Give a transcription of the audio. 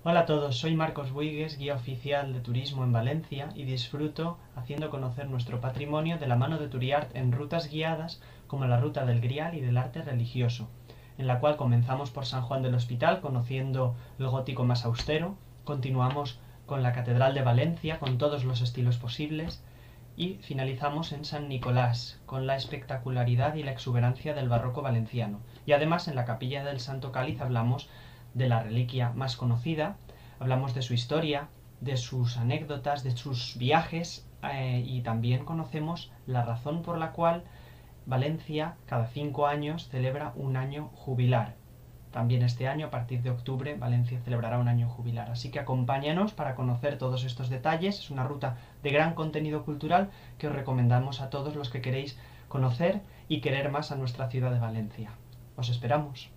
Hola a todos, soy Marcos Buigues, guía oficial de turismo en Valencia y disfruto haciendo conocer nuestro patrimonio de la mano de Turiart en rutas guiadas como la Ruta del Grial y del Arte Religioso, en la cual comenzamos por San Juan del Hospital conociendo el gótico más austero, continuamos con la Catedral de Valencia con todos los estilos posibles y finalizamos en San Nicolás con la espectacularidad y la exuberancia del barroco valenciano. Y además en la Capilla del Santo Cáliz hablamos de la reliquia más conocida, hablamos de su historia, de sus anécdotas, de sus viajes y también conocemos la razón por la cual Valencia cada 5 años celebra un año jubilar. También este año, a partir de octubre, Valencia celebrará un año jubilar. Así que acompáñanos para conocer todos estos detalles. Es una ruta de gran contenido cultural que os recomendamos a todos los que queréis conocer y querer más a nuestra ciudad de Valencia. Os esperamos.